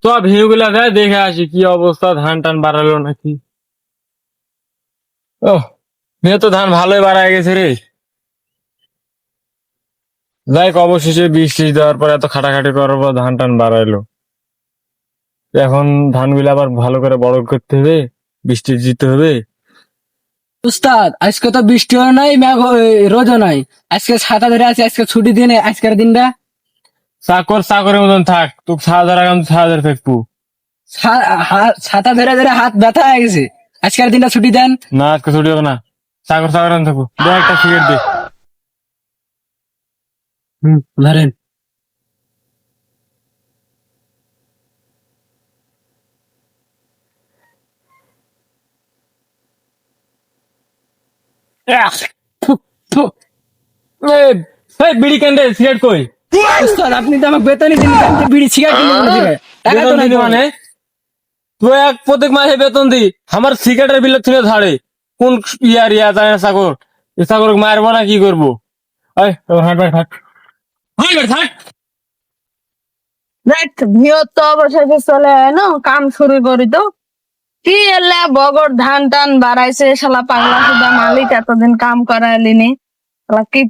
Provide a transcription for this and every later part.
সব ভিউ গুলা দেয়, দেখে আসি কি অবস্থা, ধান টান বাড়ালো নাকি। ও মেয়ে তো ধান ভালোই বাড়ায় গেছে রে। যাই হোক, অবশেষে বৃষ্টি দেওয়ার পর এত খাটাখাটি করার পর ধান টান বাড়াইলো। এখন ধানগুলো আবার ভালো করে বড় করতে হবে, বৃষ্টি দিতে হবে। উস্তাদ আজকে তো বৃষ্টিও নাই মেঘ রোদও নাই, আজকে ছাতা ধরে আছে, আজকে ছুটি দিনে আজকের দিনটা। চাকর চাকরের মতন থাক, তোকে 6,000 আগাম 6,000 ফেকবো। ছাতা ধরে ধরে হাত ব্যথা হয়ে গেছে, আজকের দিনটা ছুটি দেন। না আজকে ছুটি হবে না, চাকর চাকর আন থাকবো। দে একটা সিগারেট দে। ধরেন। থু, থু। এই, এই বিড়ি কেন রে, সিগারেট কই? উস্তাদ আপনি তো আমাকে বেতনই দিন, বিড়ি সিগারেট কিনে দিবে, টাকা তো বেতন নাই দিলি তো। মানে? তুই প্রত্যেক মাসে বেতন দি, আমার সিগারেটের বিল তুলে ধারে। কোন ইয়া যায় না চাকর, এ চাকর মারবো না কি করবো? এই হাট বাট থাক, হাট বাট থাক। দেখ ভিও তো অবশেষে চলে এলো, কাম শুরু করি তো। কি এলা বগর ধান টান বাড়াইছে, শালা পাগলা সুদা মালিক এতদিন কাম করাইলিনি। শালা কি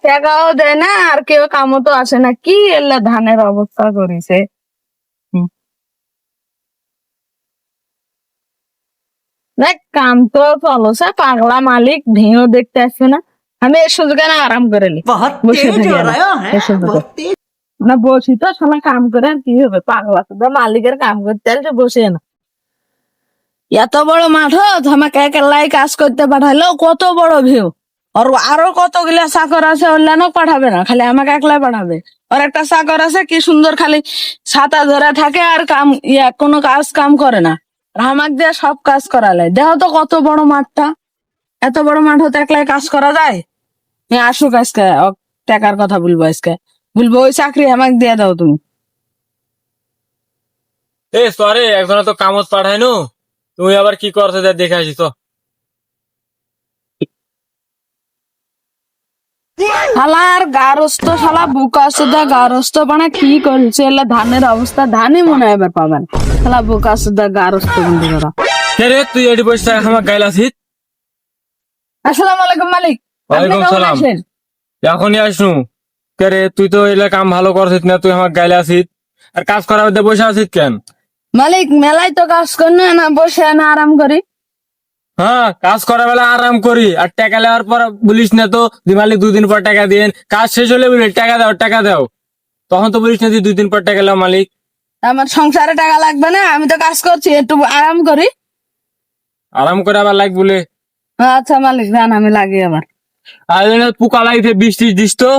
টাকাও দেয় না, আর কেউ কামও তো আসে না। কি এলা ধানের অবস্থা করিছে। দেখ কাম তো চলছে, পাগলা মালিক ভিও দেখতে আসবে না। আমি এর সুযোগে না আরাম করে নি, বসে থাকি আমি, এর সুযোগে। না বসি তো শালা কাম করে, আর কি হবে, পাগলা সুদা মালিকের কাম করতে আসলে বসে না। এত বড় মাঠত আমাকে একলাই কাজ করতে পাঠালো, কত বড় ভিউ। আর আরো কতগুলা চাকর আছে, অন্যান্য পাঠাবে না, খালি আমাকে একলাই পাঠাবে। আর একটা চাকর আছে কি সুন্দর, খালি ছাতা ধরে থাকে আর কাম কোনো কাজ কাম করে না। আর আমাকে দিয়ে সব কাজ করালে। দেখো তো কত বড় মাঠটা, এত বড় মাঠ হতে একলাই কাজ করা যায়? আসুক আজকে, টাকার কথা বলবো আজকে, বলবো ওই চাকরি আমাকে দিয়ে দাও তুমি। এ সরে, একজন তো কামত পাঠায় নো, তুই আবার কি করছে দেখে আসিস তো। শালার গারস্থ, শালা বুকা সুদা গারস্থ বানা কি করছে, এলা ধানের অবস্থা ধানই মনে হয় এবার পাবেন। শালা বুকা সুদা গারস্থ বন্ধু করা। কে রে তুই এটি বসে আমার গাইল আসিস? আসসালামু আলাইকুম মালিক, আপনি ওয়ালাইকুম কেমন সালাম। আছেন? এখনই আসনু। কে রে তুই তো এলা কাম ভালো করছিস না, তুই আমার গাইলে আসিস আর কাজ করার মধ্যে বসে আসিস কেন? মালিক মেলায় তো কাজ করি না, বসে না আরাম করি। হ্যাঁ, কাজ করার বেলা আরাম করি, আর টাকা নেওয়ার পর বলিস না তো যে মালিক 2 দিন পর টাকা দিন, কাজ শেষ হলে বলি টাকা দাও টাকা দাও, তখন তো বলিস না যে 2 দিন পর টাকা দাও মালিক। আমার সংসারে টাকা লাগবে না, আমি তো কাজ করছি, একটু আরাম করি। আরাম করে আবার লাগ বলে। আচ্ছা মালিক জান, আমি লাগি আবার। আর এখানে পোকা লাগিতে বৃষ্টি দিস তো।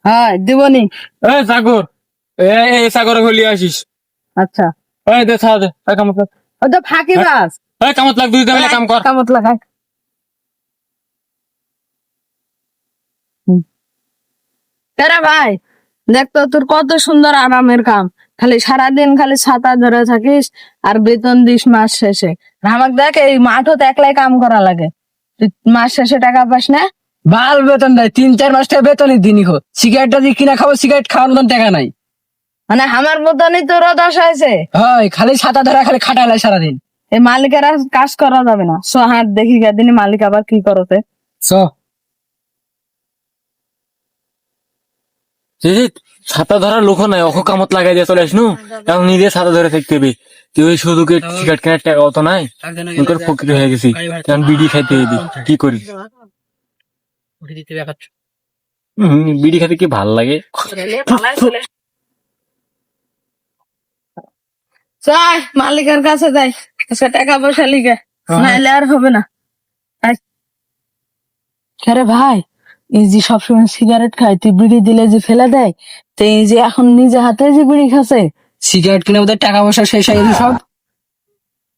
হ্যাঁ দিবনি। এ সাগর, এ সাগরে হলি আসিস। আচ্ছা এই দে ছাড় দে, এই কামত লাগ, ওই তো ফাঁকি বাস। এই কামত লাগ, 2 মিলে কাম কর। কামত লাগাই। তেরা ভাই দেখ তো, তোর কত সুন্দর আরামের কাম, খালি সারাদিন খালি ছাতা ধরে থাকিস আর বেতন দিস মাস শেষে। আর আমাকে দেখ এই মাঠও তো একলাই কাম করা লাগে, তুই মাস শেষে টাকা পাস না। বাল বেতন দেয়, 3-4 মাস টাকা বেতনই দিনই হোক, সিগারেটটা দিয়ে কিনা খাবো, সিগারেট খাওয়ার মতন টাকা নাই। মানে আমার মতনই তোরও দশা হয়েছে। হয় খালি ছাতা ধরে খালি খাটালে সারাদিন। এই মালিকের আর কাজ করা যাবে না। সো হাত দেখি দিন মালিক আবার কি করতে। চ ছাতা ধরার লোক নাই, অখ কামত লাগাই দিয়ে চলে আসনু, এখন নিজে ছাতা ধরে থাকতে হবে। তুই ওই শুধু সিগারেট কেনার টাকা অত নাই, ফকির হয়ে গেছি, এখন বিড়ি খাইতে হবে, কি করি? বিড়ি খাইতে কি ভাল লাগে। চাই মালিকের কাছে যাই, আচ্ছা টাকা পয়সা লিখে, নাইলে আর হবে না। আরে ভাই, এই যে সবসময় সিগারেট খায়, তুই বিড়ি দিলে যে ফেলে দেয়, তো এই যে এখন নিজে হাতে যে বিড়ি খাচ্ছে। সিগারেট কিনে বোধহয় টাকা পয়সা শেষ হয়ে গেছে সব,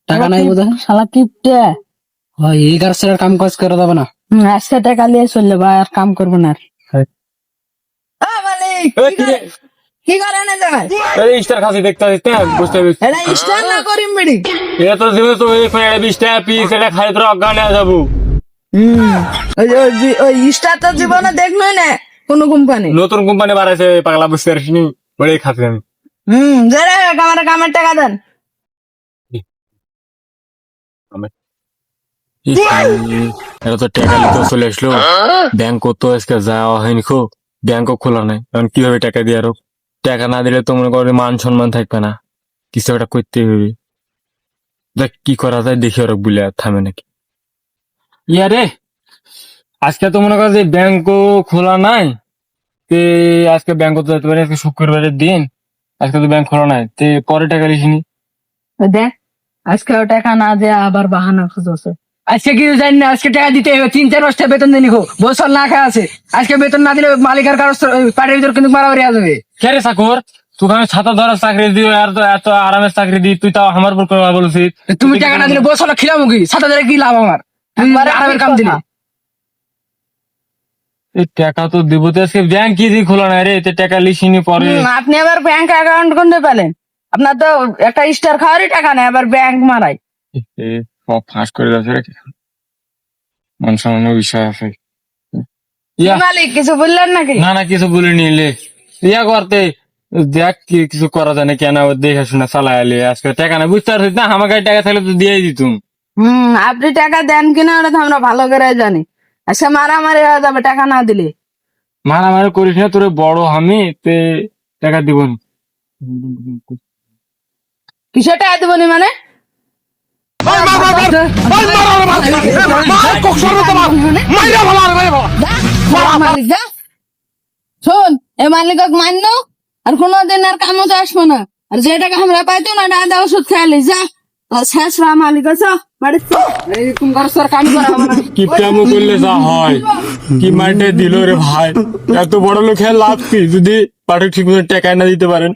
টাকা নাই বোধহয়। শালা কিপটে। হয় এই কাজ ছাড়া কাম কাজ করা যাবে না। আজকে টাকা নিয়ে চললে ভাই, আর কাম করবো না আর। মালিক কি করে না যায়, স্টার খাসি দেখতে দেখতে বুঝতে পারছিস, এটা স্টার না করিম বিড়ি। এটা তো দিবে তো 20 টাকা পিস, এটা খাই তোর অজ্ঞান হয়ে যাবো। ওই স্টার তো জীবনে দেখনই না কোন কোম্পানি। নতুন কোম্পানি বাড়াইছে, পাগলা বুঝতে পারিস নি, বলে খাচ্ছি আমি। যারা আমার কামের টাকা দেন। এটা তো টাকা নিতে চলে আসলো, ব্যাংক তো আজকে যাওয়া হয়নি, খুব ব্যাংকও খোলা নাই, এখন কিভাবে টাকা দিয়ে আরো, টাকা না দিলে তো মনে করো মান সম্মান থাকবে না, কিছু একটা করতে হবে। দেখ কি করা যায়, দেখি ওরা বলে আর থামে নাকি। ইয়ারে আজকে তো মনে করো যে ব্যাংকও খোলা নাই, তে আজকে ব্যাংক তো যেতে পারি, আজকে শুক্রবারের দিন, আজকে তো ব্যাংক খোলা নাই, তে পরে টাকা লিখিনি। দেখ আজকে টাকা না দেয়া আবার বাহানা খুঁজছে। আজকে কিছু জানি না, আজকে টাকা দিতে হবে, 3-4 মাসটা বেতন দিনি গো, বছর না খাওয়া আছে। আজকে বেতন না দিলে মালিকের কারো পাটের ভিতর কিন্তু মারামারি হয়ে যাবে। কে রে চাকর, তোকে আমি ছাতা ধরার চাকরি দিই আর তো এত আরামের চাকরি দিই, তুই তাও আমার উপর কথা বলছিস। তুমি টাকা না দিলে বছর খিলাম কি, ছাতা ধরে কি লাভ আমার? তুমি একবারে আরামের কাম দিলে। এই টাকা তো দিব, তো আজকে ব্যাংক কি দিয়ে খোলা নাই রে, তে টাকা লিখিনি পরে। আপনি আবার ব্যাংক অ্যাকাউন্ট করতে পেলেন? আপনার তো একটা স্টার খাওয়ারই টাকা নেই, আবার ব্যাংক মারাই। এ, সব ফাঁস করে যাচ্ছে রে, মান সম্মান বিষয় আছে। ইয়া, মালিক কিছু বললেন নাকি? না না কিছু বলিনি, লে ইয়া করতে দেখ কি কিছু করা যায় না, কেন দেখে শুনে চালাই আলি, আজকে টাকা না বুঝতে পারছিস না, আমার কাছে টাকা থাকলে তো দিয়ে দিতুম। আপনি টাকা দেন কিনা ওটা তো আমরা ভালো করে জানি। আচ্ছা মারামারি হয়ে যাবে টাকা না দিলে। মারামারি করিস না, তোর বড় আমি, তে টাকা দিব না। কিসের টাকা দিবনি মানে? মালিক যা। শোন এ মালিক মান্য আর কোনোদিন আর কামতে আসবো না, আর যে টাকা আমরা পাইতো না দাদা ওষুধ খেয়ালি যা। শেষ রা মালিক আছে এরকম করে সর কাম করা হবে না। কি কেমন করলে যা হয়, কি মাঠে দিল রে ভাই, এত বড় লোক হ্যাঁ লাভ কি যদি পাঠক ঠিক মতো টাকা না দিতে পারেন।